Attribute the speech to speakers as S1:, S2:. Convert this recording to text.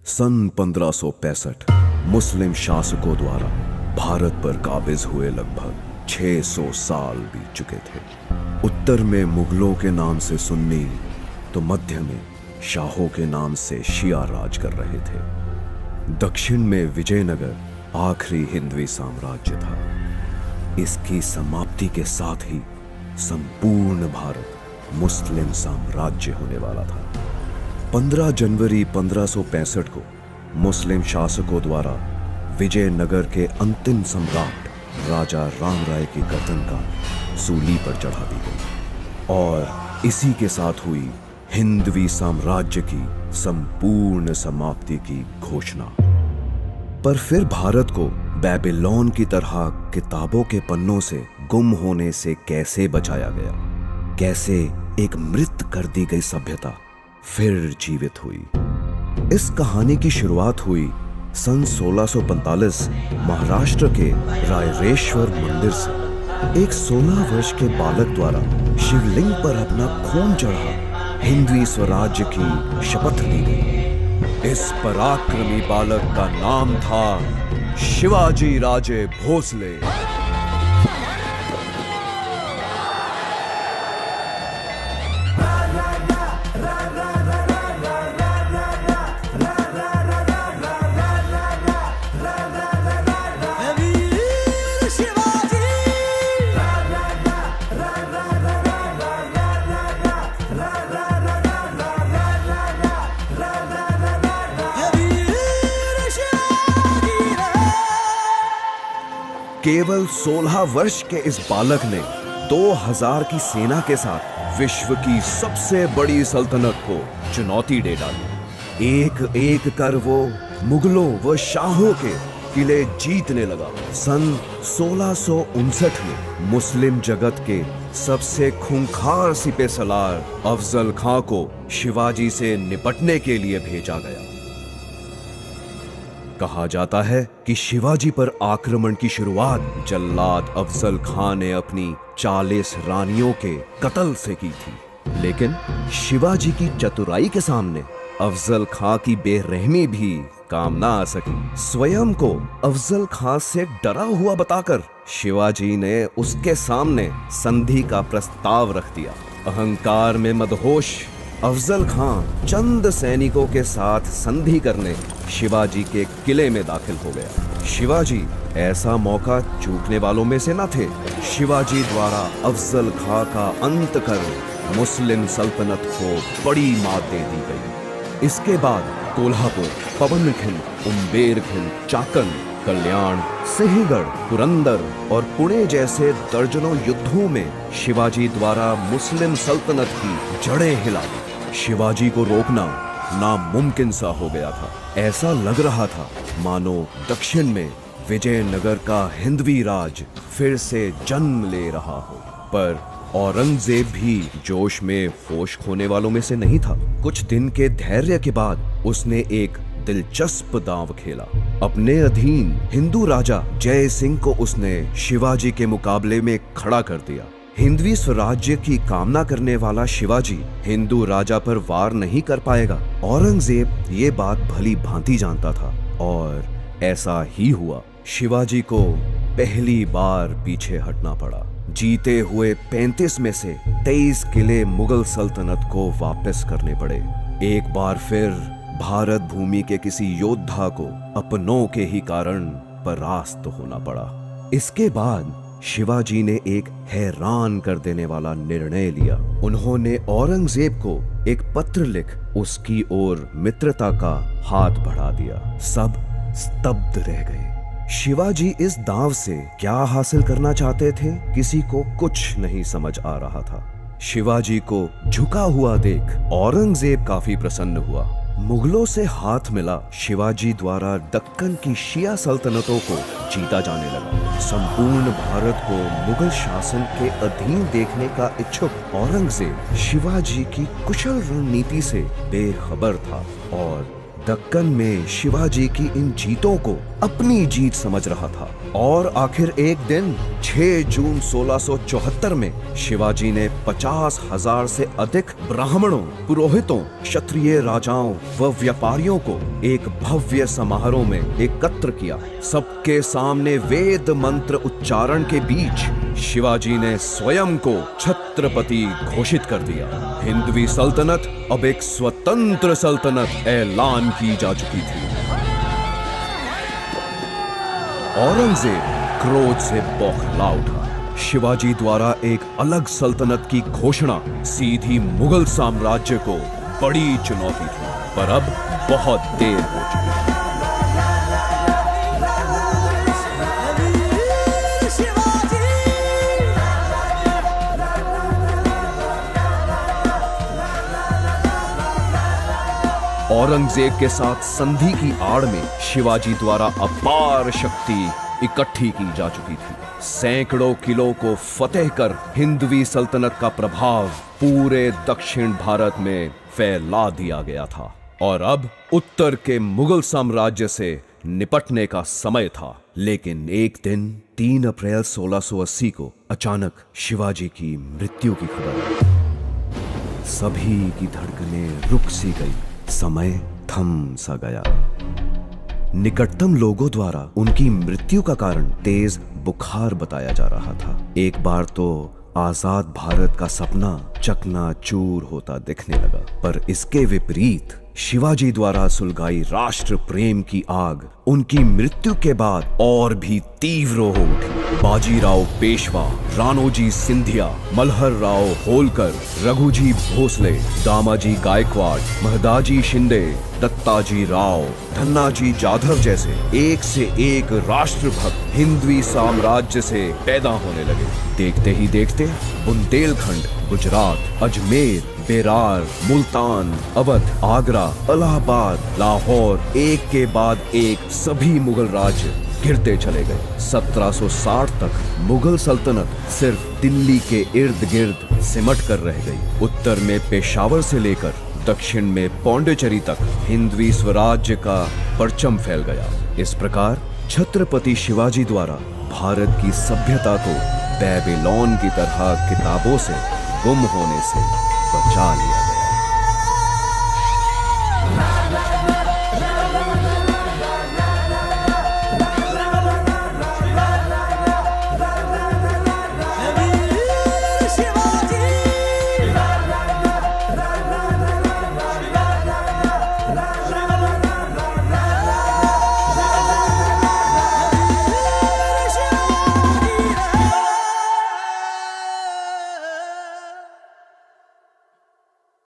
S1: सन 1565 मुस्लिम शासकों द्वारा भारत पर काबिज हुए लगभग 600 साल बीत चुके थे। उत्तर में मुगलों के नाम से सुन्नी तो मध्य में शाहों के नाम से शिया राज कर रहे थे। दक्षिण में विजयनगर आखिरी हिंदवी साम्राज्य था। इसकी समाप्ति के साथ ही संपूर्ण भारत मुस्लिम साम्राज्य होने वाला था। 15 जनवरी 1565 को मुस्लिम शासकों द्वारा विजयनगर के अंतिम सम्राट राजा राम राय की गर्दन का सूली पर चढ़ा दी गई और इसी के साथ हुई हिंदवी साम्राज्य की संपूर्ण समाप्ति की घोषणा। पर फिर भारत को बेबीलोन की तरह किताबों के पन्नों से गुम होने से कैसे बचाया गया? कैसे एक मृत कर दी गई सभ्यता फिर जीवित हुई? इस कहानी की शुरुआत हुई सन 1645 महाराष्ट्र के रायरेश्वर मंदिर से। एक 16 वर्ष के बालक द्वारा शिवलिंग पर अपना खून चढ़ा हिंदवी स्वराज्य की शपथ ली गई। इस पराक्रमी बालक का नाम था शिवाजी राजे भोसले। केवल 16 वर्ष के इस बालक ने 2000 की सेना के साथ विश्व की सबसे बड़ी सल्तनत को चुनौती दे डाली। एक एक कर वो मुगलों व शाहों के किले जीतने लगा। सन 1659 में मुस्लिम जगत के सबसे खूंखार सिपहसालार अफजल खां को शिवाजी से निपटने के लिए भेजा गया। कहा जाता है कि शिवाजी पर आक्रमण की शुरुआत जल्लाद अफजल खां ने अपनी 40 रानियों के कत्ल से की थी, लेकिन शिवाजी की चतुराई के सामने अफजल खां की बेरहमी भी काम ना आ सकी। स्वयं को अफजल खां से डरा हुआ बताकर शिवाजी ने उसके सामने संधि का प्रस्ताव रख दिया। अहंकार में मदहोश अफजल खां चंद सैनिकों के साथ संधि करने शिवाजी के किले में दाखिल हो गया। शिवाजी ऐसा मौका चूकने वालों में से न थे। शिवाजी द्वारा अफजल खां का अंत कर मुस्लिम सल्तनत को बड़ी मात दे दी गई। इसके बाद कोल्हापुर, पवनखिंड, उम्बेरखिंड, चाकन, कल्याण, सिंहगढ़, पुरंदर और पुणे जैसे दर्जनों युद्धों में शिवाजी द्वारा मुस्लिम सल्तनत की जड़ें हिला दी। शिवाजी को रोकना नामुमकिन सा हो गया था। ऐसा लग रहा था मानो दक्षिण में विजयनगर का हिंदवी राज फिर से जन्म ले रहा हो। पर औरंगजेब भी जोश में होश खोने वालों में से नहीं था। कुछ दिन के धैर्य के बाद उसने एक दिलचस्प दांव खेला। अपने अधीन हिंदू राजा जय सिंह को उसने शिवाजी के मुकाबले में खड़ा कर दिया। हिंदवी स्वराज्य की कामना करने वाला शिवाजी हिंदू राजा पर वार नहीं कर पाएगा। औरंगजेब ये बात भली भांति जानता था और ऐसा ही हुआ। शिवाजी को पहली बार पीछे हटना पड़ा। जीते हुए 35 में से 23 किले मुगल सल्तनत को वापस करने पड़े। एक बार फिर भारत भूमि के किसी योद्धा को अपनों के ही कारण परास्त होना पड़ा। इसके बाद शिवाजी ने एक हैरान कर देने वाला निर्णय लिया। उन्होंने औरंगजेब को एक पत्र लिख उसकी ओर मित्रता का हाथ बढ़ा दिया। सब स्तब्ध रह गए। शिवाजी इस दांव से क्या हासिल करना चाहते थे, किसी को कुछ नहीं समझ आ रहा था। शिवाजी को झुका हुआ देख औरंगजेब काफी प्रसन्न हुआ। मुगलों से हाथ मिला शिवाजी द्वारा दक्कन की शिया सल्तनतों को जीता जाने लगा। संपूर्ण भारत को मुगल शासन के अधीन देखने का इच्छुक औरंगजेब शिवाजी की कुशल रणनीति से बेखबर था और दक्कन में शिवाजी की इन जीतों को अपनी जीत समझ रहा था और आखिर एक दिन 6 जून 1674 में शिवाजी ने 50,000 से अधिक ब्राह्मणों, पुरोहितों, क्षत्रिय राजाओं व व्यापारियों को एक भव्य समारोह में एकत्र किया। सबके सामने वेद मंत्र उच्चारण के बीच शिवाजी ने स्वयं को छत्रपति घोषित कर दिया। हिंदवी सल्तनत अब एक स्वतंत्र सल्तनत ऐलान की जा चुकी थी। औरंगजेब क्रोध से बौखला उठा। शिवाजी द्वारा एक अलग सल्तनत की घोषणा सीधी मुगल साम्राज्य को बड़ी चुनौती थी, पर अब बहुत देर हो चुकी। औरंगजेब के साथ संधि की आड़ में शिवाजी द्वारा अपार शक्ति इकट्ठी की जा चुकी थी। सैकड़ों किलों को फतेह कर हिंदवी सल्तनत का प्रभाव पूरे दक्षिण भारत में फैला दिया गया था और अब उत्तर के मुगल साम्राज्य से निपटने का समय था। लेकिन एक दिन 3 अप्रैल 1680 को अचानक शिवाजी की मृत्यु की खबर आई। सभी की धड़कनें रुक सी गई, समय थम सा गया। निकटतम लोगों द्वारा उनकी मृत्यु का कारण तेज बुखार बताया जा रहा था। एक बार तो आजाद भारत का सपना चकनाचूर होता दिखने लगा, पर इसके विपरीत शिवाजी द्वारा सुलगाई राष्ट्र प्रेम की आग उनकी मृत्यु के बाद और भी तीव्र हो उठी। बाजीराव पेशवा, राणोजी सिंधिया, मल्हर राव होलकर, रघुजी भोसले, दामाजी गायकवाड़, महदाजी शिंदे, दत्ताजी राव, धन्नाजी जाधव जैसे एक से एक राष्ट्रभक्त हिंदवी साम्राज्य से पैदा होने लगे। देखते ही देखते बुंदेलखंड, गुजरात, अजमेर, बेरार, मुल्तान, अवध, आगरा, इलाहाबाद, लाहौर, एक के बाद एक सभी मुगल राज्य गिरते चले गए। 1760 तक मुगल सल्तनत सिर्फ दिल्ली के इर्द गिर्द सिमट कर रह गई। उत्तर में पेशावर से लेकर दक्षिण में पौंडीचेरी तक हिंदवी स्वराज्य का परचम फैल गया। इस प्रकार छत्रपति शिवाजी द्वारा भारत की सभ्यता को बेबीलोन की तरह किताबों से गुम होने से बचा लिया।